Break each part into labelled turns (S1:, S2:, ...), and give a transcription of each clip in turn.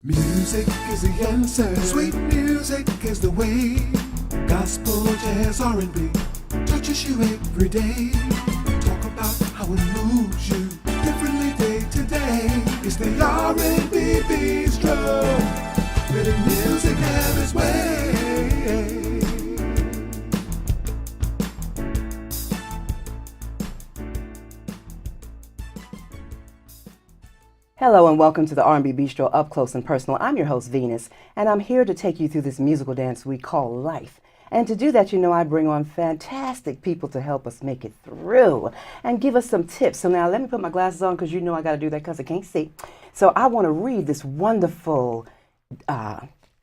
S1: Music is the answer. Sweet music is the way. Gospel, jazz, R&B touches you every day. Talk about how it moves you differently day to day. It's the R&B Bistro, where the music has its way.
S2: Hello and welcome to the R&B Bistro Up Close and Personal. I'm your host, Venus, and I'm here to take you through this musical dance we call life. And to do that, you know, I bring on fantastic people to help us make it through and give us some tips. So now let me put my glasses on because you know I got to do that because I can't see. So I want to read this wonderful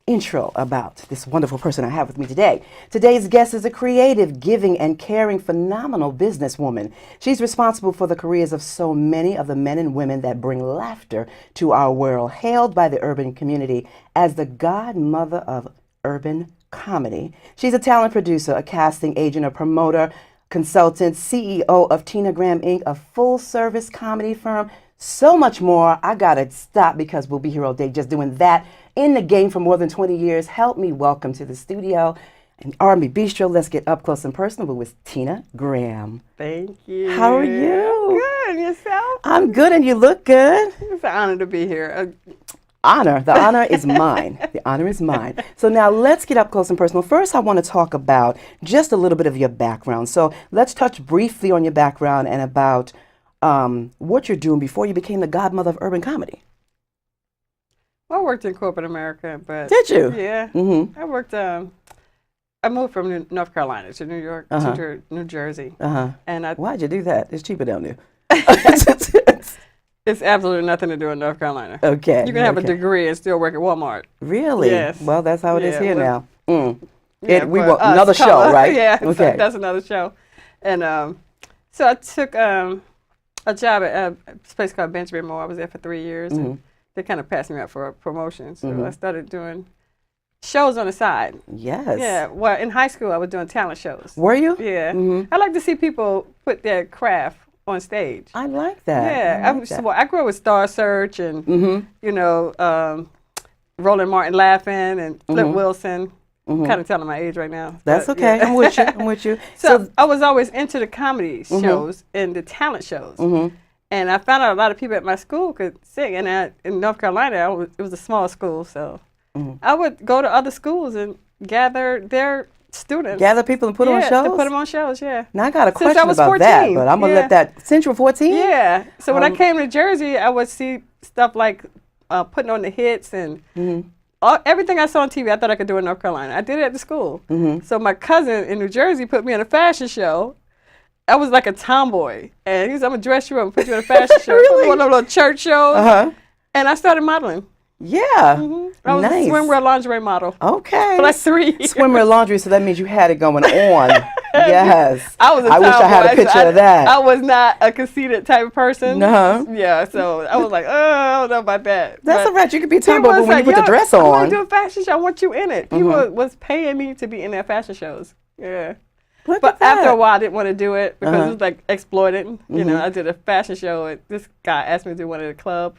S2: intro about this wonderful person I have with me today. Today's guest is a creative, giving, and caring, phenomenal businesswoman. She's responsible for the careers of so many of the men and women that bring laughter to our world, hailed by the urban community as the godmother of urban comedy. She's a talent producer, a casting agent, a promoter, consultant, CEO of Tina Graham Inc., a full-service comedy firm, so much more. I gotta stop because we'll be here all day just doing that. In the game for more than 20 years. Help me welcome to the studio and R&B Bistro. Let's get up close and personal with Tina Graham.
S3: Thank you.
S2: How are you?
S3: Good. Yourself?
S2: I'm good, and you look good.
S3: It's an honor to be here.
S2: Honor. The honor is mine. The honor is mine. So now let's get up close and personal. First, I want to talk about just a little bit of your background. So let's touch briefly on your background and about what you're doing before you became the godmother of urban comedy.
S3: Well, I worked in corporate America, but
S2: Did you?
S3: Yeah.
S2: Mm-hmm.
S3: I worked. I moved from North Carolina to New York to New Jersey. And
S2: Why'd you do that? It's cheaper down there.
S3: It's absolutely nothing to do in North Carolina.
S2: Okay.
S3: You can have a degree and still work at Walmart.
S2: Really?
S3: Yes.
S2: Well, that's how it is here now.
S3: Yeah,
S2: We
S3: for
S2: want
S3: us,
S2: another show,
S3: color.
S2: right?
S3: Yeah.
S2: Okay.
S3: So that's another show. And so I took a job at a place called Benjamin Moore. I was there for 3 years. And they kind of passed me up for a promotion. So I started doing shows on the side.
S2: Yes.
S3: Yeah. Well, in high school, I was doing talent shows.
S2: Were you?
S3: Yeah. I like to see people put their craft on stage.
S2: I like that.
S3: Yeah. I grew up with Star Search and, you know, Roland Martin Laughing and Flip Wilson. Kind of telling my age right now.
S2: That's
S3: but,
S2: okay.
S3: yeah.
S2: I'm with you. I'm with you.
S3: So I was always into the comedy shows and the talent shows. And I found out a lot of people at my school could sing. And in North Carolina, it was a small school, so I would go to other schools and gather their students.
S2: Gather people and put on shows?
S3: To put them on shows, yeah.
S2: Now, I got a
S3: Since
S2: question
S3: I was
S2: about
S3: 14.
S2: that, but I'm going to let that, since you were 14?
S3: Yeah. So when I came to Jersey, I would see stuff like putting on the hits and everything I saw on TV, I thought I could do in North Carolina. I did it at the school. So my cousin in New Jersey put me in a fashion show. I was like a tomboy. And he said, I'm going to dress you up and put you in a fashion show.
S2: Really?
S3: Put me on a little church shows. And I started modeling.
S2: Yeah.
S3: I was
S2: Nice.
S3: a swimwear lingerie model.
S2: Okay.
S3: For like 3 years.
S2: Swimwear laundry, so that means you had it going on. Yes.
S3: I was a
S2: I wish I had a
S3: tomboy,
S2: picture
S3: so
S2: of that.
S3: I was not a conceited type of person.
S2: No.
S3: Yeah, so I was like, oh, I don't know about that.
S2: That's
S3: But
S2: all right. You could be
S3: people
S2: tomboy, but
S3: was
S2: when you
S3: like,
S2: put the dress
S3: I want
S2: on.
S3: to do a fashion show. I want you in it. People was paying me to be in their fashion shows. Yeah.
S2: Look
S3: But
S2: at that.
S3: after a while, I didn't want to do it because it was like exploited. You know, I did a fashion show. And this guy asked me to do one at a club.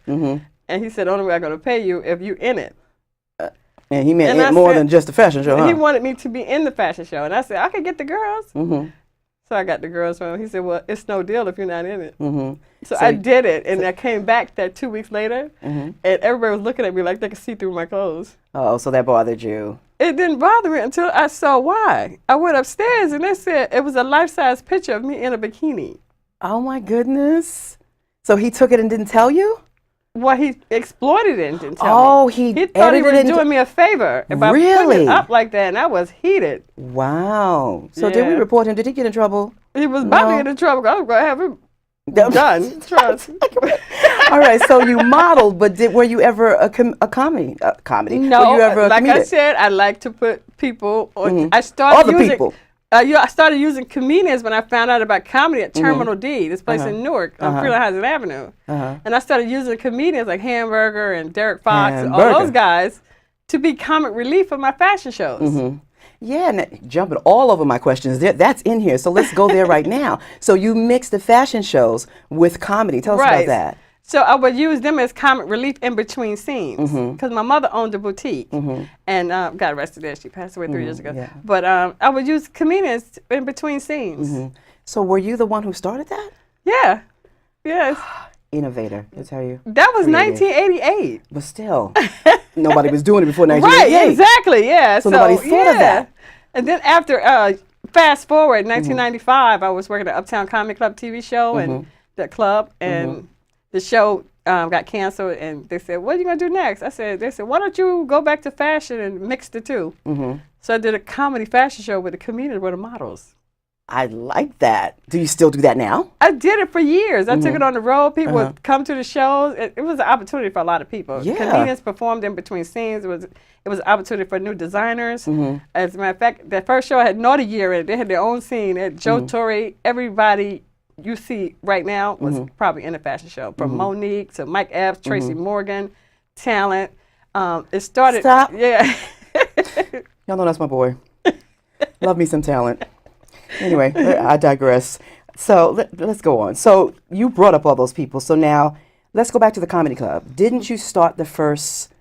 S3: And he said, only way I'm going to pay you if you in it.
S2: And he meant
S3: And
S2: it
S3: I
S2: more
S3: said-
S2: than just a fashion show, huh?
S3: He wanted me to be in the fashion show. And I said, I could get the girls. So I got the girls from him. He said, well, it's no deal if you're not in it. So I did it. And I came back that 2 weeks later. And everybody was looking at me like they could see through my clothes.
S2: Oh, so that bothered you.
S3: It didn't bother me until I saw why. I went upstairs and they said it was a life-size picture of me in a bikini.
S2: Oh, my goodness. So he took it and didn't tell you?
S3: Well, he exploited it and didn't tell me.
S2: Oh, he
S3: thought he
S2: edited
S3: was
S2: it into-
S3: doing me a favor by
S2: Really?
S3: putting it up like that, and I was heated.
S2: Wow. So did we
S3: Yeah.
S2: report him? Did he get in trouble?
S3: He was about to get in trouble. I was going to have him done. Trust.
S2: All right. So you modeled, but were you ever a comedy?
S3: No,
S2: Were you ever a
S3: like I
S2: comedian?
S3: said, I like to put people on. I started
S2: Other
S3: using,
S2: people.
S3: I started using comedians when I found out about comedy at Terminal D, this place in Newark on Freeland Heights Avenue. And I started using comedians like Hamburger and Derek Fox and all
S2: Hamburger.
S3: those guys to be comic relief for my fashion shows.
S2: Yeah, and jumping all over my questions. That's in here. So let's go there right now. So you mix the fashion shows with comedy. Tell us about that.
S3: So I would use them as comic relief in between scenes because my mother owned a boutique and got arrested there. She passed away 3 years ago.
S2: Yeah.
S3: But I would use comedians in between scenes.
S2: So were you the one who started that?
S3: Yeah. Yes.
S2: Innovator, I tell you.
S3: That was
S2: Creative.
S3: 1988.
S2: But still, nobody was doing it before 1988.
S3: Right, exactly, yeah.
S2: So nobody thought of that.
S3: And then after, fast forward, 1995, I was working at Uptown Comedy Club TV show and the club, and the show got canceled, and they said, what are you going to do next? They said, why don't you go back to fashion and mix the two? So I did a comedy fashion show with the comedians, with the models.
S2: I like that. Do you still do that now?
S3: I did it for years. I took it on the road. People would come to the shows. It was an opportunity for a lot of people.
S2: Yeah.
S3: Comedians performed in between scenes. It was an opportunity for new designers. As a matter of fact, that first show had Naughty Year in it. They had their own scene. They had Joe Torre. Everybody you see right now was probably in the fashion show. From Monique to Mike Epps, Tracy Morgan, talent. It started.
S2: Stop.
S3: Yeah.
S2: Y'all know that's my boy. Love me some talent. Anyway, I digress. So let's go on. So you brought up all those people. So now let's go back to the comedy club. Didn't you start the first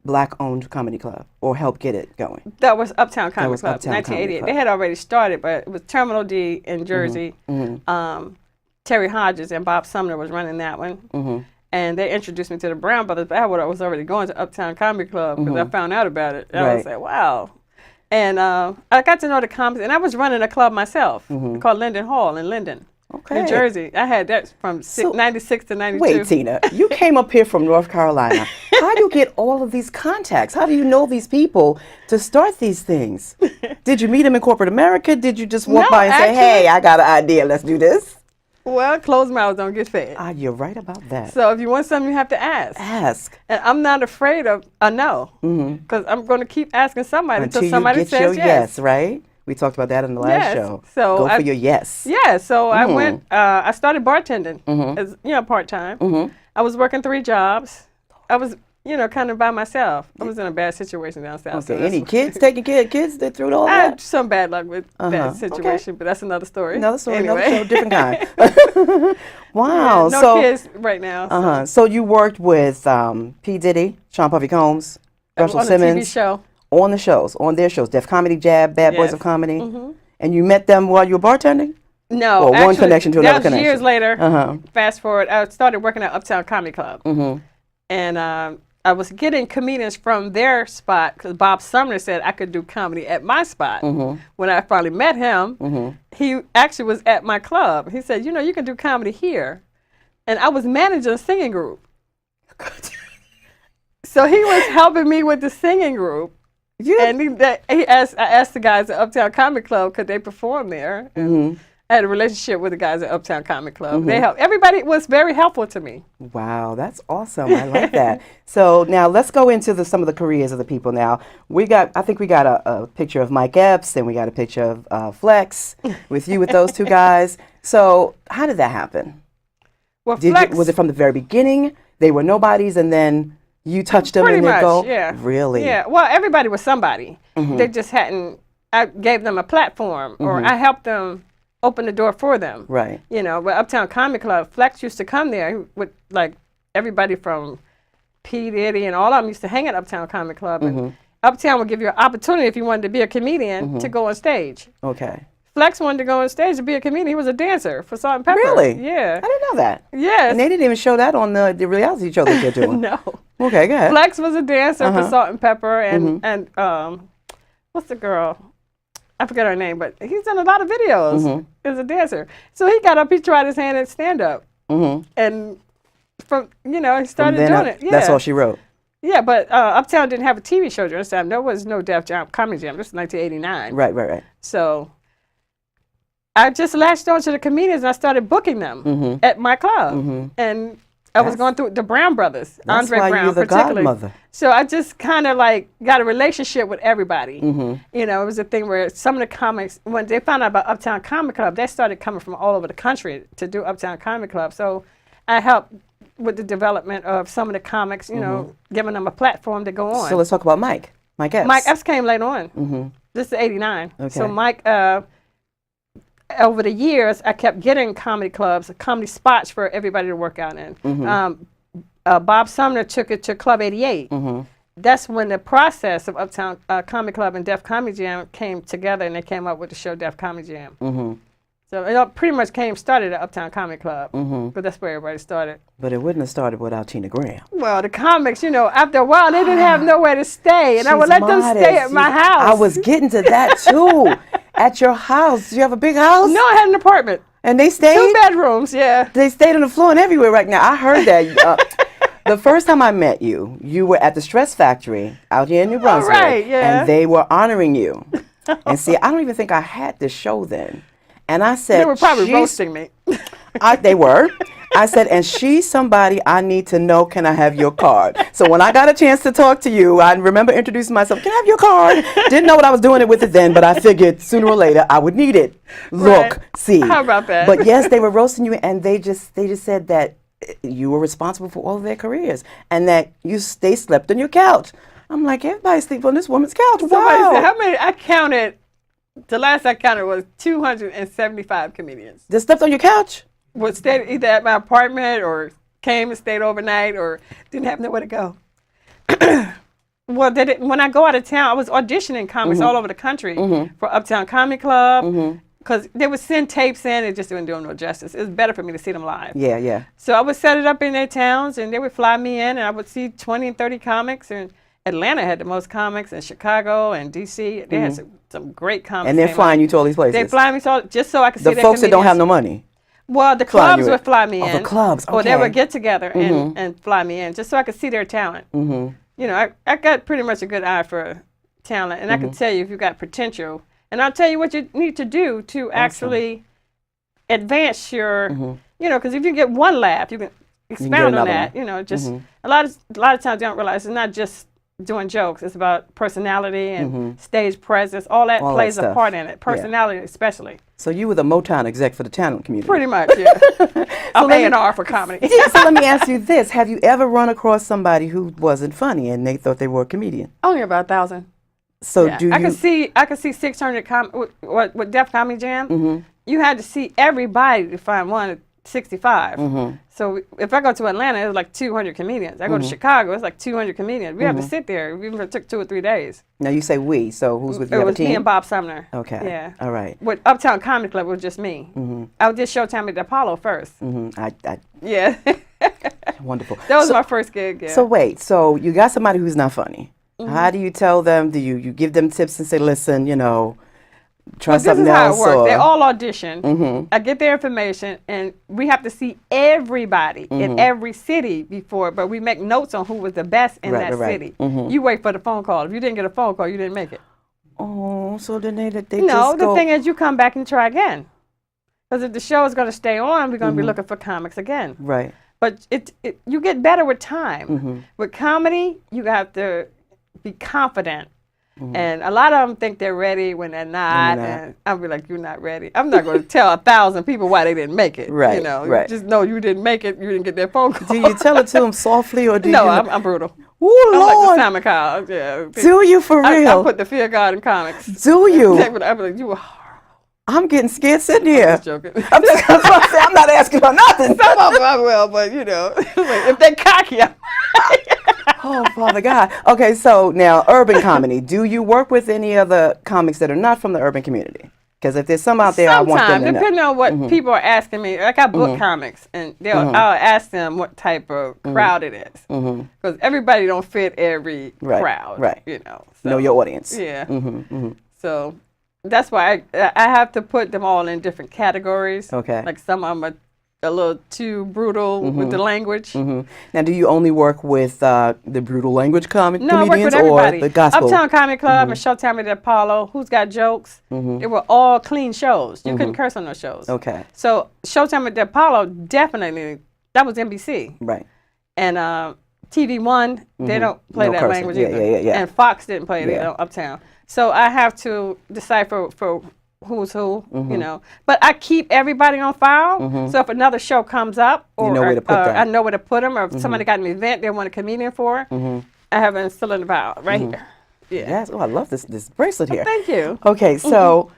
S2: Black-owned comedy club or help get it going?
S3: That was Uptown Comedy
S2: was
S3: Club,
S2: Uptown
S3: 1988.
S2: Comedy Club.
S3: They had already started, but it was Terminal D in Jersey. Terry Hodges and Bob Sumner was running that one. And they introduced me to the Brown Brothers, but I was already going to Uptown Comedy Club because I found out about it. And I was like, wow. And I got to know the comics, and I was running a club myself called Linden Hall in Linden, New Jersey. I had that from 96 to 92.
S2: Wait, Tina, you came up here from North Carolina. How do you get all of these contacts? How do you know these people to start these things? Did you meet them in corporate America? Did you just walk by and say, hey, I got an idea, let's do this?
S3: Well, closed mouths don't get fed.
S2: You're right about that.
S3: So if you want something, you have to ask.
S2: Ask.
S3: And I'm not afraid of a no, because I'm going to keep asking somebody until somebody
S2: you get
S3: says
S2: your
S3: yes.
S2: yes, right? We talked about that in the last show.
S3: So
S2: go for your yes.
S3: Yeah, so I went, I started bartending as, part-time. I was working 3 jobs. I was, kind of by myself. I was in a bad situation down south.
S2: Okay, any kids taking care of kids that through all
S3: I
S2: that?
S3: had some bad luck with that situation, but that's another story.
S2: Another story,
S3: anyway.
S2: another show, different kind. Wow.
S3: Yeah,
S2: so,
S3: kids right now.
S2: So you worked with P. Diddy, Sean Puffy Combs, Russell Simmons.
S3: On the TV show.
S2: On the shows, on their shows, Def Comedy Jab, Bad Boys of Comedy. And you met them while you were bartending?
S3: No,
S2: or
S3: actually,
S2: one connection to another
S3: that was
S2: connection?
S3: Years later, fast forward, I started working at Uptown Comedy Club. And I was getting comedians from their spot because Bob Sumner said I could do comedy at my spot. When I finally met him, he actually was at my club. He said, you can do comedy here. And I was managing a singing group. So he was helping me with the singing group. And I asked the guys at Uptown Comedy Club, could they perform there? I had a relationship with the guys at Uptown Comedy Club. They helped. Everybody was very helpful to me.
S2: Wow, that's awesome. I like that. So now let's go into some of the careers of the people. Now I think we got a picture of Mike Epps, and we got a picture of Flex with you with those 2 guys. So how did that happen?
S3: Well, Flex,
S2: was it from the very beginning? They were nobodies, and then you touched them
S3: pretty
S2: and they
S3: much,
S2: go?
S3: Yeah.
S2: Really?
S3: Yeah. Well, everybody was somebody. They just hadn't. I gave them a platform, or I helped them open the door for them.
S2: Right.
S3: With Uptown Comedy Club, Flex used to come there with everybody from P. Diddy and all of them used to hang at Uptown Comedy Club. And Uptown would give you an opportunity if you wanted to be a comedian to go on stage.
S2: Okay.
S3: Flex wanted to go on stage to be a comedian. He was a dancer for Salt and Pepper.
S2: Really?
S3: Yeah.
S2: I didn't know that.
S3: Yes.
S2: And they didn't even show that on the reality show that they're doing.
S3: No.
S2: Okay, go ahead.
S3: Flex was a dancer for Salt and Pepper, and what's the girl? I forget her name, but he's in a lot of videos as a dancer. So he got up, he tried his hand at stand-up, and from he started doing it. Yeah.
S2: That's all she wrote.
S3: Yeah, but Uptown didn't have a TV show during this time. There was no Def Jam Comedy Jam. This was 1989.
S2: Right.
S3: So I just latched on to the comedians and I started booking them at my club. And I was going through the Brown Brothers,
S2: That's
S3: Andre
S2: why
S3: Brown
S2: you're the
S3: particularly.
S2: godmother.
S3: So I just kind of got a relationship with everybody. It was a thing where some of the comics, when they found out about Uptown Comedy Club, they started coming from all over the country to do Uptown Comedy Club. So I helped with the development of some of the comics, giving them a platform to go on.
S2: So let's talk about Mike Epps.
S3: Mike Epps came later on. This is 89.
S2: Okay.
S3: So Mike, over the years, I kept getting comedy clubs, comedy spots for everybody to work out in. Bob Sumner took it to Club 88. That's when the process of Uptown Comedy Club and Def Comedy Jam came together, and they came up with the show Def Comedy Jam. So it all pretty much started at Uptown Comedy Club, because that's where everybody started.
S2: But it wouldn't have started without Tina Graham.
S3: Well, the comics, you know, after a while, they didn't have nowhere to stay, and I would let them stay at my house.
S2: I was getting to that, too. At your house. Do you have a big house?
S3: No, I had an apartment.
S2: And they stayed?
S3: 2 bedrooms, yeah.
S2: They stayed on the floor and everywhere right now. I heard that. The first time I met you, you were at the Stress Factory out here in New Brunswick.
S3: Right, yeah.
S2: And they were honoring you. And see, I don't even think I had this show then. And I said,
S3: they were probably roasting me.
S2: They were. I said, and she's somebody I need to know. Can I have your card? So when I got a chance to talk to you, I remember introducing myself. Can I have your card? Didn't know what I was doing it with it then, but I figured sooner or later I would need it. Look, see.
S3: How about that?
S2: But yes, they were roasting you, and they just said that you were responsible for all of their careers, and that they slept on your couch. I'm like, everybody sleep on this woman's couch.
S3: Somebody
S2: Wow.
S3: said, how many? I counted. The last I counted was 275 comedians.
S2: They slept on your couch?
S3: Would stay either at my apartment or came and stayed overnight or didn't have nowhere to go. Well, when I go out of town, I was auditioning comics all over the country for Uptown Comedy Club, because they would send tapes in and just didn't do them no justice. It was better for me to see them live.
S2: Yeah, yeah.
S3: So I would set it up in their towns, and they would fly me in, and I would see 20 and 30 comics. And Atlanta had the most comics, and Chicago and D.C. They had some great comics.
S2: And they're flying you to all these places?
S3: They fly me just so I could see
S2: the
S3: their
S2: folks that don't
S3: comedians.
S2: have no money?
S3: Well, the clubs would fly me in.
S2: Oh, the clubs, okay.
S3: Or they would get together and fly me in, just so I could see their talent. You know, I got pretty much a good eye for talent, and I can tell you if you got potential. And I'll tell you what you need to do to actually advance your, you know, because if you get one laugh, you can expound on that. One. You know, just a lot of times you don't realize it's not just doing jokes. It's about personality and stage presence. All that plays a part in it. Personality especially.
S2: So you were the Motown exec for the talent community.
S3: Pretty much, yeah. I'm A&R for comedy.
S2: So let me ask you this. Have you ever run across somebody who wasn't funny and they thought they were a comedian?
S3: Only about 1,000.
S2: So
S3: yeah.
S2: do you...
S3: I could see 600 with Def Comedy Jam. You had to see everybody to find one at 65. So if I go to Atlanta, it was like 200 comedians. I go to Chicago, it's like 200 comedians. We have to sit there, even if it took 2 or 3 days.
S2: Now you say we, so who's with you?
S3: It was me and Bob Sumner.
S2: Okay.
S3: Yeah.
S2: All right.
S3: With Uptown Comedy Club, it was just me. I did Showtime at the Apollo first. Yeah.
S2: Wonderful.
S3: That was my first gig. Yeah.
S2: So wait, so you got somebody who's not funny. How do you tell them? Do you give them tips and say, listen, you know, try something else?
S3: This is how it works. They all audition. I get their information, and we have to see everybody in every city before, but we make notes on who was the best in that city. You wait for the phone call. If you didn't get a phone call, you didn't make it.
S2: Oh, so then they just
S3: No, the
S2: go...
S3: thing is you come back and try again. Because if the show is going to stay on, we're going to be looking for comics again.
S2: Right.
S3: But you get better with time. With comedy, you have to be confident. And a lot of them think they're ready when they're not. And I'll be like, you're not ready. I'm not going to tell 1,000 people why they didn't make it.
S2: Right,
S3: You know,
S2: right.
S3: Just know you didn't make it. You didn't get that phone call.
S2: Do you tell it to them softly or do
S3: No,
S2: you?
S3: I'm brutal.
S2: Ooh,
S3: I'm
S2: Lord.
S3: like the Simon Cowell. Yeah.
S2: Do you for real?
S3: I put the fear of God in comics.
S2: Do you?
S3: I'm like, you were horrible.
S2: I'm getting scared sitting here.
S3: I'm just joking.
S2: I'm not asking for nothing.
S3: Some of them I will, but you know, if they're cocky,
S2: Oh, Father God. Okay, so now urban comedy. Do you work with any other comics that are not from the urban community? Because if there's some out there, I want them to know.
S3: Depending on what people are asking me, like I book comics, and I'll ask them what type of crowd it is, because everybody don't fit every crowd.
S2: Right.
S3: You know.
S2: Know your audience.
S3: Yeah. So that's why I have to put them all in different categories.
S2: Okay.
S3: Like some of them are a little too brutal with the language.
S2: Now, do you only work with the brutal language comedians
S3: No, I work with everybody.
S2: or the gospel?
S3: Uptown Comedy Club and Showtime at the Apollo, Who's Got Jokes, they were all clean shows. You couldn't curse on those shows.
S2: Okay.
S3: So Showtime at the Apollo, definitely, that was NBC.
S2: Right.
S3: And TV One, they don't play that
S2: cursing.
S3: language
S2: Yeah,
S3: either.
S2: yeah.
S3: And Fox didn't play it on Uptown. So I have to decipher for who's who, you know. But I keep everybody on file. So if another show comes up, or
S2: you know where to put them.
S3: I know where to put them, or if somebody got an event they want a comedian for, I have them still in the file right here. Yeah.
S2: Yes. Oh, I love this bracelet here.
S3: Thank you.
S2: Okay, so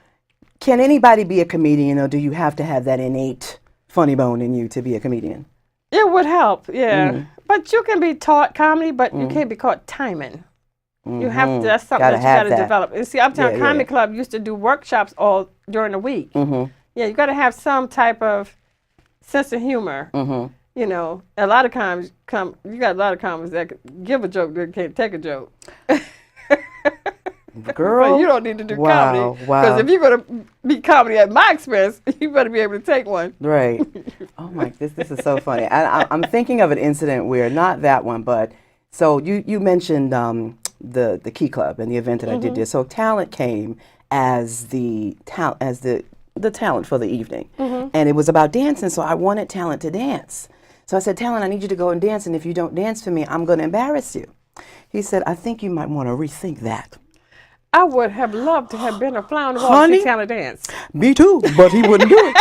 S2: can anybody be a comedian, or do you have to have that innate funny bone in you to be a comedian?
S3: It would help, yeah. But you can be taught comedy, but you can't be caught timing. You have to, that's something that you got to develop. And see, Uptown Comedy Club used to do workshops all during the week. Yeah, you got to have some type of sense of humor. You know, a lot of times, you got a lot of comics that can give a joke, that can't take a joke.
S2: Girl,
S3: but you don't need to do comedy. Because if you're going to be comedy at my expense, you better be able to take one.
S2: Right. Oh my, this is so funny. I'm thinking of an incident where, not that one, but so you mentioned the Key Club and the event that I did there. So talent came as the talent for the evening, and it was about dancing. So I wanted talent to dance. So I said, talent, I need you to go and dance, and if you don't dance for me, I'm going to embarrass you. He said, I think you might want to rethink that.
S3: I would have loved to have been a fly on the wall to see talent dance.
S2: Me too, but he wouldn't do it.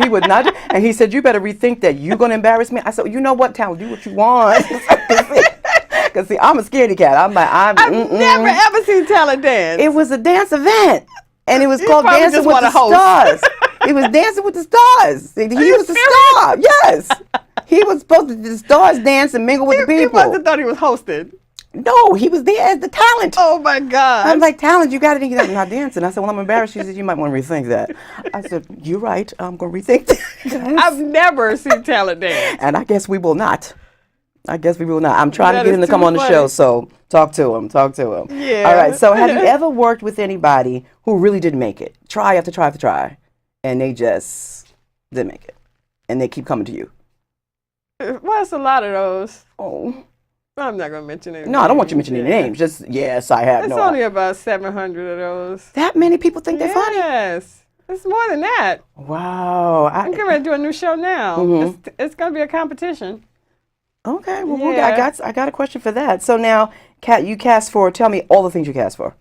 S2: He would not. And he said, you better rethink that. You're going to embarrass me. I said, you know what, talent, do what you want. Because, see, I'm a scaredy cat. I've
S3: never ever seen talent dance.
S2: It was a dance event. And it was called Dancing with the Stars. It was Dancing with the Stars. He was the star. Yes. He was supposed to the stars dance and mingle with the people.
S3: He must have thought he was hosted.
S2: No, he was there as the talent.
S3: Oh my God.
S2: I'm like, talent, you got to think I'm not dancing. I said, well, I'm embarrassed. She said, you might want to rethink that. I said, you're right. I'm going to rethink that.
S3: I've never seen talent dance.
S2: And I guess we will not. I'm trying to get him to come on the show, so talk to him.
S3: Yeah.
S2: All right, so have you ever worked with anybody who really didn't make it? Try after try after try, and they just didn't make it, and they keep coming to you?
S3: Well, it's a lot of those.
S2: Oh.
S3: I'm not going to mention any names.
S2: No, I don't want you mentioning any names. Just, yes, I have.
S3: It's only about 700 of those.
S2: That many people think they're funny?
S3: Yes. It's more than that.
S2: Wow.
S3: I'm getting ready to do a new show now. It's going to be a competition.
S2: Okay. Well, I got a question for that. So now, Kat, you cast for, tell me all the things you cast for.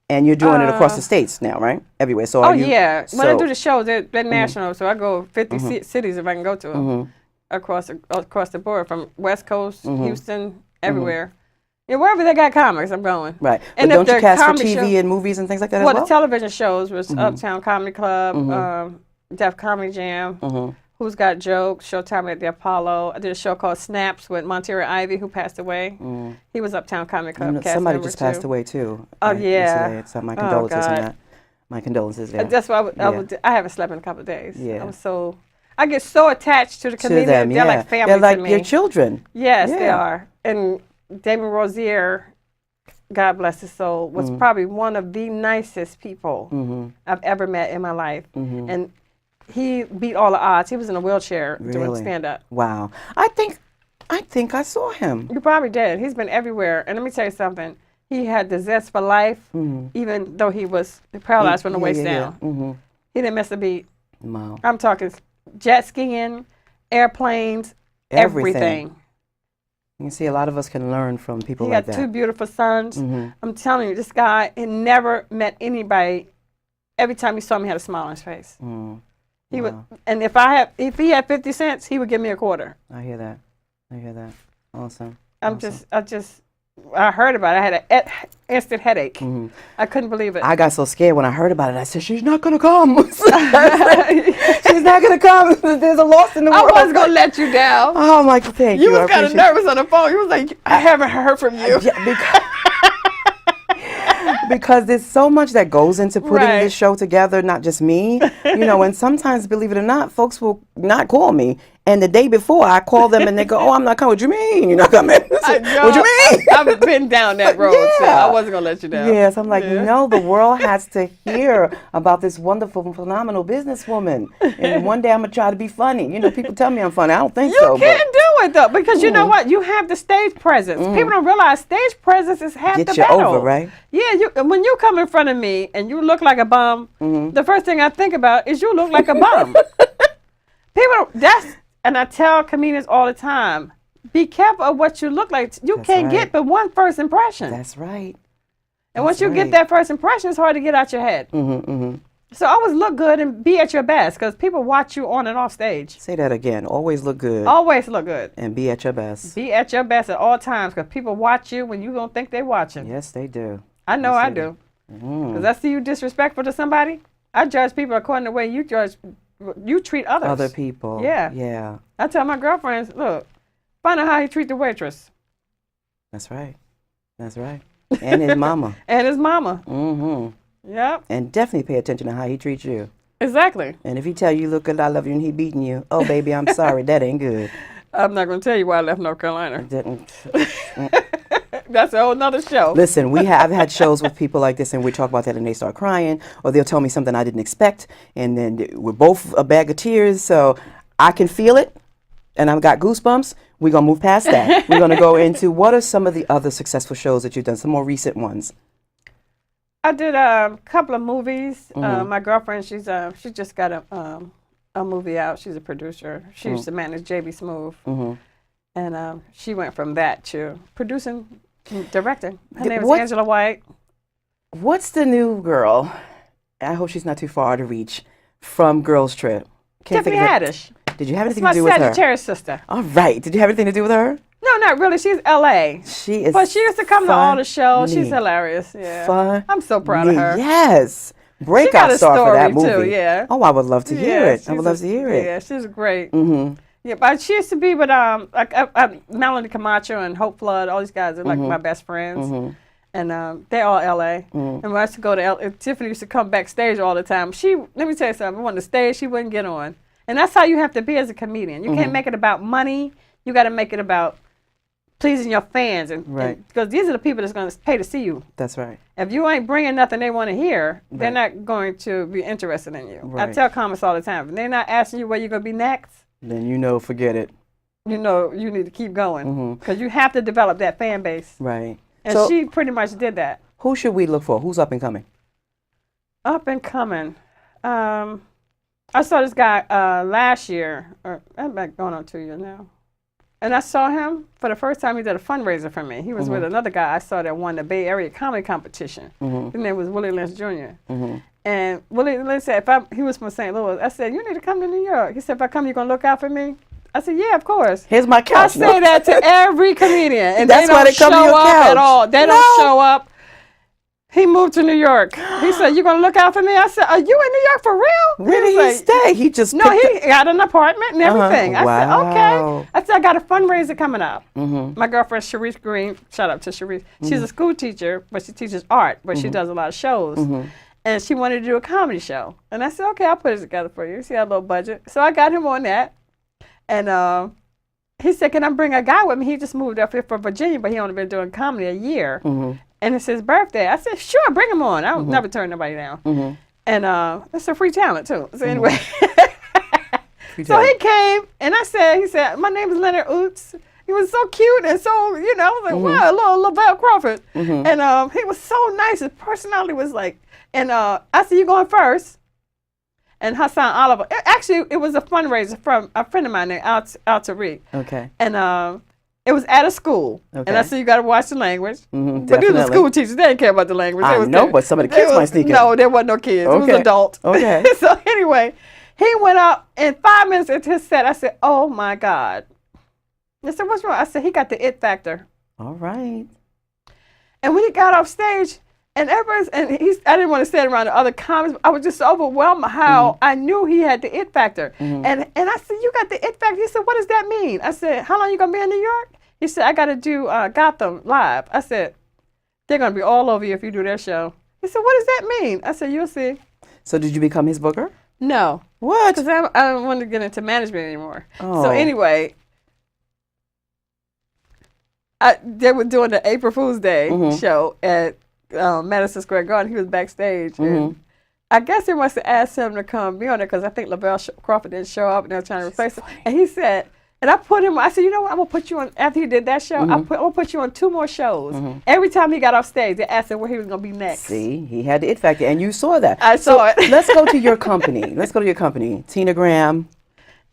S2: And you're doing it across the states now, right? Everywhere. So
S3: when I do the shows, they're national. So I go 50 cities if I can go to them. Across the board, from West Coast, Houston, everywhere. Yeah, wherever they got comics, I'm going.
S2: Right. And don't you cast for TV and movies and things like that as well?
S3: Well, the television shows was Uptown Comedy Club, Def Comedy Jam, Who's Got Jokes, Showtime at the Apollo. I did a show called Snaps with Monterey Ivy, who passed away. He was Uptown Comedy Club cast
S2: somebody
S3: member
S2: just passed away, too.
S3: Oh, yeah.
S2: So my condolences on that. My condolences, yeah.
S3: That's why I haven't slept in a couple of days. Yeah. I get so attached to the comedian. They're like family to me.
S2: They're like your children.
S3: Yes, they are. And Damon Rosier, God bless his soul, was probably one of the nicest people I've ever met in my life. And he beat all the odds. He was in a wheelchair doing stand-up.
S2: Wow. I think I saw him.
S3: You probably did. He's been everywhere. And let me tell you something. He had the zest for life, even though he was paralyzed from the waist down. He didn't miss a beat.
S2: Wow.
S3: I'm talking jet skiing, airplanes, everything.
S2: You see, a lot of us can learn from people like that.
S3: He got 2 beautiful sons. I'm telling you, this guy had never met anybody. Every time he saw me, he had a smile on his face. He would, and if he had 50 cents, he would give me a quarter.
S2: I hear that. Awesome.
S3: I heard about it. I had an instant headache. I couldn't believe it.
S2: I got so scared when I heard about it. I said, she's not going to come. She's not going to come. There's a loss in the world.
S3: I was going to let you down.
S2: Oh, my God, thank you.
S3: You was kind of nervous on the phone. You was like, I haven't heard from you.
S2: Because there's so much that goes into putting this show together, not just me, and sometimes, believe it or not, folks will not call me. And the day before, I call them and they go, oh, I'm not coming. What you mean? You're not coming? What you mean?
S3: I've been down that road, so I wasn't going to let you down.
S2: Yes, I'm like, no, the world has to hear about this wonderful, phenomenal businesswoman. And one day I'm going to try to be funny. People tell me I'm funny. I don't think so.
S3: You can't do it, though, because you know what? You have the stage presence. People don't realize stage presence is half the battle.
S2: Get you over, right?
S3: Yeah, when you come in front of me and you look like a bum, the first thing I think about is you look like a bum. And I tell comedians all the time, be careful of what you look like. You can't get but one first impression.
S2: That's right.
S3: And once you get that first impression, it's hard to get out your head. So always look good and be at your best, because people watch you on and off stage.
S2: Say that again. Always look good.
S3: Always look good.
S2: And be at your best.
S3: Be at your best at all times, because people watch you when you don't think they're watching.
S2: Yes, they do.
S3: I know I do. Because I see you disrespectful to somebody, I judge people according to the way you judge you treat others.
S2: Other people.
S3: Yeah.
S2: Yeah.
S3: I tell my girlfriends, look, find out how he treat the waitress.
S2: That's right. That's right. And his mama.
S3: And his mama.
S2: Mm-hmm.
S3: Yep.
S2: And definitely pay attention to how he treats you.
S3: Exactly.
S2: And if he tell you, look good, I love you, and he beating you, oh, baby, I'm sorry, that ain't good.
S3: I'm not going to tell you why I left North Carolina.
S2: Didn't.
S3: That's a whole nother show.
S2: Listen, I've had shows with people like this, and we talk about that, and they start crying, or they'll tell me something I didn't expect, and then we're both a bag of tears, so I can feel it, and I've got goosebumps. We're going to move past that. We're going to go into what are some of the other successful shows that you've done, some more recent ones.
S3: I did a couple of movies. My girlfriend, she just got a movie out. She's a producer. She used to manage JB Smoove. And she went from that to producing, directing. Her name is Angela White.
S2: What's the new girl? I hope she's not too far to reach from Girls Trip.
S3: Tiffany Haddish.
S2: Did you have anything
S3: It's
S2: to do
S3: my
S2: with her?
S3: Sagittarius sister.
S2: All right. Did you have anything to do with her?
S3: No, not really. She's LA.
S2: She is.
S3: But she used to come to all the shows. She's
S2: funny.
S3: hilarious. Yeah.
S2: Funny.
S3: I'm so proud of her.
S2: Yes.
S3: She got
S2: Breakout
S3: a
S2: star for that
S3: story,
S2: movie.
S3: too, yeah.
S2: Oh, I would love to hear it. I would love to hear it.
S3: Yeah, she's great.
S2: Mm-hmm.
S3: Yeah, but she used to be with Melanie Camacho and Hope Flood. All these guys are like my best friends. And they're all LA. And when I used to go to LA, Tiffany used to come backstage all the time. Let me tell you something. On the stage, she wouldn't get on. And that's how you have to be as a comedian. You can't make it about money. You got to make it about pleasing your fans. And because these are the people that's going to pay to see you.
S2: That's right.
S3: If you ain't bringing nothing they want to hear, they're not going to be interested in you. I tell comics all the time, if they're not asking you where you're going to be next,
S2: then you know, forget it.
S3: You know, you need to keep going because you have to develop that fan base.
S2: Right.
S3: And
S2: so,
S3: she pretty much did that.
S2: Who should we look for? Who's up and coming?
S3: Up and coming. I saw this guy last year, or I'm back going on 2 years now. And I saw him for the first time. He did a fundraiser for me. He was with another guy I saw that won the Bay Area comedy competition. His name was Willie Lynch Jr. And Willie Lynch said, he was from St. Louis. I said, you need to come to New York. He said, if I come, you going to look out for me? I said, yeah, of course.
S2: Here's my couch.
S3: I say that to every comedian. And
S2: that's
S3: they
S2: why they come to your
S3: show up
S2: couch.
S3: at all. They don't show up. He moved to New York. He said, you going to look out for me? I said, are you in New York for real?
S2: Where did he stay? He just
S3: No, he got an apartment and everything. I said,
S2: Wow.
S3: okay. I said, I got a fundraiser coming up. My girlfriend, Sharice Green, shout out to Sharice. She's a school teacher, but she teaches art, but she does a lot of shows. And she wanted to do a comedy show. And I said, okay, I'll put it together for you. She had a little budget. So I got him on that. And he said, can I bring a guy with me? He just moved up here from Virginia, but he only been doing comedy a year. And it's his birthday. I said, sure, bring him on. I'll never turn nobody down. And it's a free talent, too. So anyway, so he came, and he said, my name is Leonard Oots. He was so cute and so, I was like, wow, little Lavelle Crawford. And he was so nice. His personality was like, and I said, you going first? And Hassan Oliver. Actually, it was a fundraiser from a friend of mine named Al Tariq.
S2: Okay.
S3: And it was at a school.
S2: Okay.
S3: And I said, you got to watch the language. But these
S2: Definitely.
S3: are school teachers. They didn't care about the language.
S2: I know, but some of the kids might sneak in.
S3: No, there wasn't no kids. It was adult.
S2: Okay.
S3: So anyway, he went up, and 5 minutes into his set, I said, oh, my God. I said, what's wrong? I said, he got the it factor.
S2: All right.
S3: And when he got off stage, and I didn't want to stand around the other comics. I was just overwhelmed how I knew he had the it factor. And I said, you got the it factor? He said, what does that mean? I said, how long you going to be in New York? He said, I got to do Gotham live. I said, they're going to be all over you if you do their show. He said, what does that mean? I said, you'll see.
S2: So did you become his booker?
S3: No.
S2: What?
S3: Because I don't want to get into management anymore.
S2: Oh.
S3: So anyway, they were doing the April Fool's Day show at Madison Square Garden. He was backstage. And I guess they must have asked him to come be on it because I think Lavelle Crawford didn't show up and they were trying to replace him. And he said, and I said, you know what, I'm going to put you on, after he did that show, I'm going to put you on 2 more shows. Every time he got off stage, they asked him where he was going to be next.
S2: See, he had the it factor, and you saw that.
S3: I saw it.
S2: Let's go to your company. Tina Graham.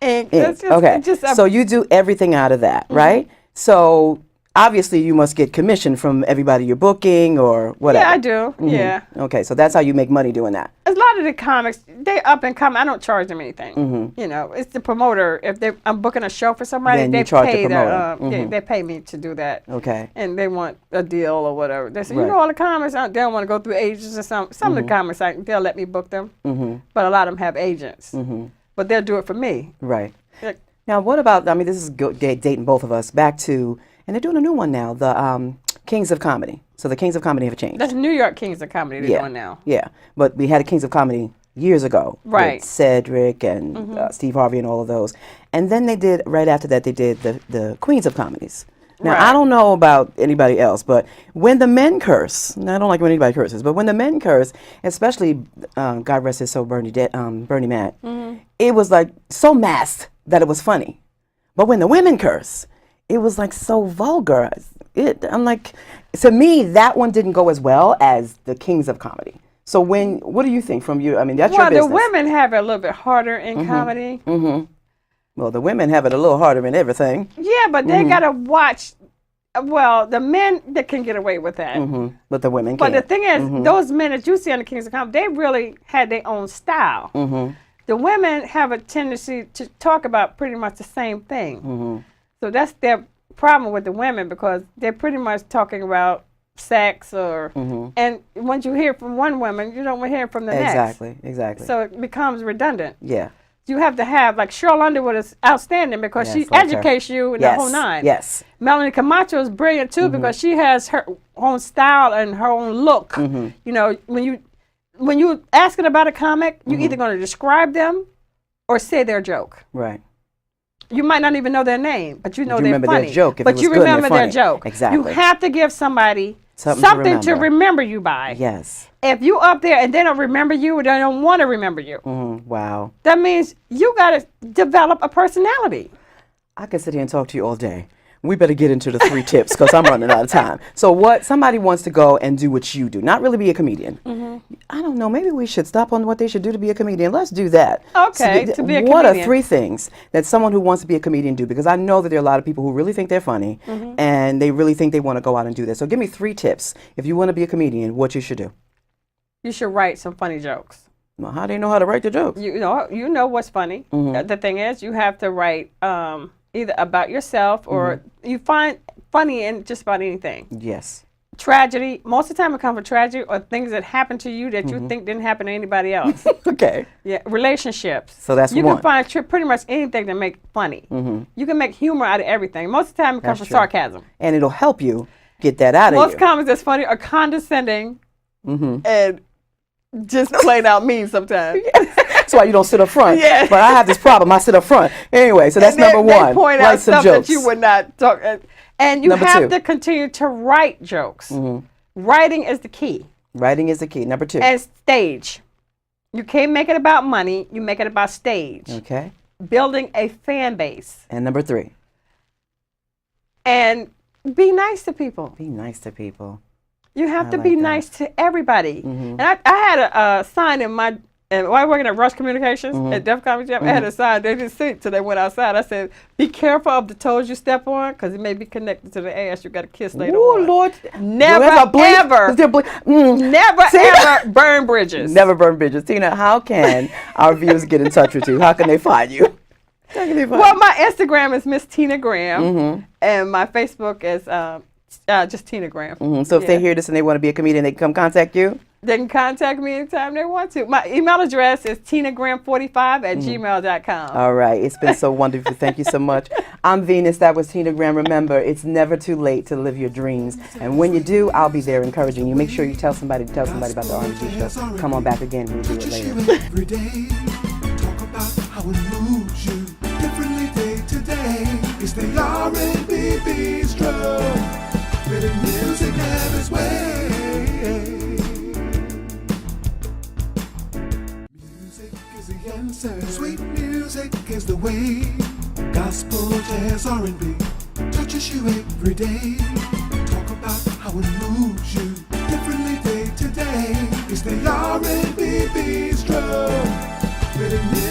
S3: And
S2: so you do everything out of that, right? So obviously you must get commission from everybody you're booking or whatever.
S3: Yeah, I do. Yeah.
S2: Okay, so that's how you make money doing that.
S3: A lot of the comics, they up and come. I don't charge them anything. It's the promoter. If I'm booking a show for somebody,
S2: Then
S3: they
S2: you charge the
S3: pay
S2: promoter.
S3: they pay me to do that.
S2: Okay.
S3: And they want a deal or whatever. They say,
S2: Right.
S3: all the comics, they don't want to go through agents or some of the comics, they'll let me book them. But a lot of them have agents. but they'll do it for me.
S2: Right.
S3: Like,
S2: Now, what about, I mean, this is dating both of us back to, and they're doing a new one now, the Kings of Comedy. So the Kings of Comedy have changed.
S3: that's New York Kings of Comedy they're
S2: yeah.
S3: doing now.
S2: Yeah. But we had a Kings of Comedy years ago.
S3: Right.
S2: With Cedric and Steve Harvey and all of those. And then they did, right after that, they did the Queens of Comedies. Now,
S3: Right.
S2: I don't know about anybody else, but when the men curse, and I don't like when anybody curses, but when the men curse, especially, God rest his soul, Bernie Mac, it was like so masked that it was funny. But when the women curse, it was like so vulgar. I'm like, to me, that one didn't go as well as the Kings of Comedy. So what do you think from you? I mean, that's your business.
S3: Well, the women have it a little bit harder in comedy.
S2: Well, the women have it a little harder in everything.
S3: Yeah, but they gotta watch. Well, the men that can get away with that.
S2: But the women
S3: But
S2: can't.
S3: the thing is, those men that you see on the Kings of Comedy, they really had their own style. The women have a tendency to talk about pretty much the same thing. So that's their problem with the women, because they're pretty much talking about sex or, and once you hear from one woman, you don't want to hear from the next.
S2: Exactly.
S3: So it becomes redundant.
S2: Yeah.
S3: You have to have, like Cheryl Underwood is outstanding because
S2: Yes,
S3: she
S2: like her.
S3: educates you in the whole nine.
S2: Yes.
S3: Melanie Camacho is brilliant too because she has her own style and her own look. You know, when you asking about a comic, you're either going to describe them or say their joke.
S2: Right.
S3: You might not even know their name, but you know
S2: you
S3: they're
S2: remember
S3: funny.
S2: their joke if it
S3: but
S2: was
S3: you
S2: good and they're
S3: remember their
S2: funny.
S3: joke.
S2: Exactly.
S3: You have to give somebody
S2: Something to
S3: remember you by.
S2: Yes.
S3: If you up there and they don't remember you or they don't want to remember you,
S2: Wow.
S3: that means you got to develop a personality.
S2: I could sit here and talk to you all day. We better get into the 3 tips because I'm running out of time. So what somebody wants to go and do what you do, not really be a comedian. I don't know. Maybe we should stop on what they should do to be a comedian. Let's do that.
S3: Okay, to be a
S2: What are
S3: comedian.
S2: 3 things that someone who wants to be a comedian do? Because I know that there are a lot of people who really think they're funny and they really think they want to go out and do this. So give me 3 tips. If you want to be a comedian, what you should do.
S3: You should write some funny jokes.
S2: Well, how do you know how to write the jokes?
S3: You know what's funny. The thing is, you have to write either about yourself or you find funny in just about anything.
S2: Yes.
S3: Tragedy, most of the time it comes from tragedy or things that happen to you that you think didn't happen to anybody else.
S2: Okay.
S3: Yeah, relationships.
S2: So that's
S3: you
S2: one.
S3: can find pretty much anything to make funny. You can make humor out of everything. Most of the time it comes
S2: That's
S3: from
S2: true.
S3: sarcasm.
S2: And it'll help you get that out of
S3: Most
S2: you.
S3: comments that's funny are condescending and just plain out mean sometimes.
S2: That's why you don't sit up front.
S3: Yeah.
S2: But I have this problem. I sit up front. Anyway, so that's
S3: And
S2: number
S3: they
S2: 1.
S3: point
S2: Write
S3: out
S2: some
S3: stuff
S2: jokes.
S3: that you would not talk. And you
S2: Number
S3: have
S2: 2.
S3: to continue to write jokes. Writing is the key.
S2: Writing is the key. Number 2.
S3: And stage. You can't make it about money. You make it about stage.
S2: Okay.
S3: Building a fan base.
S2: And number 3.
S3: And be nice to people.
S2: Be nice to people.
S3: You have to
S2: like
S3: be
S2: that.
S3: nice to everybody. And I had a sign in my, while I was working at Rush Communications at Def Comedy Jam, I had a sign. They didn't see it till they went outside. I said, be careful of the toes you step on because it may be connected to the ass you got to kiss later
S2: Oh,
S3: on.
S2: Lord.
S3: Never,
S2: Do they have a
S3: ever.
S2: Is there
S3: Never, ever burn bridges.
S2: Never burn bridges. Tina, how can our viewers get in touch with you? How can they find you? How can they find
S3: Well,
S2: you?
S3: my Instagram is Miss Tina Graham, and my Facebook is just Tina Graham.
S2: So if they hear this and they want to be a comedian, they can come contact you?
S3: They can contact me anytime they want to. My email address is tinagram45@gmail.com.
S2: All right. It's been so wonderful. Thank you so much. I'm Venus. That was Tina Graham. Remember, it's never too late to live your dreams. And when you do, I'll be there encouraging you. Make sure you tell somebody about the R&B show. Come on back again. We'll do it
S1: Touches
S2: later.
S1: you every day. Talk about how it moves you differently day to day. It's the R&B Bistro, where the music has its way. Music is the answer. Sweet music is the way. Gospel, jazz, R&B touches you every day. Talk about how it moves you differently day to day. It's the R&B Bistro, where the music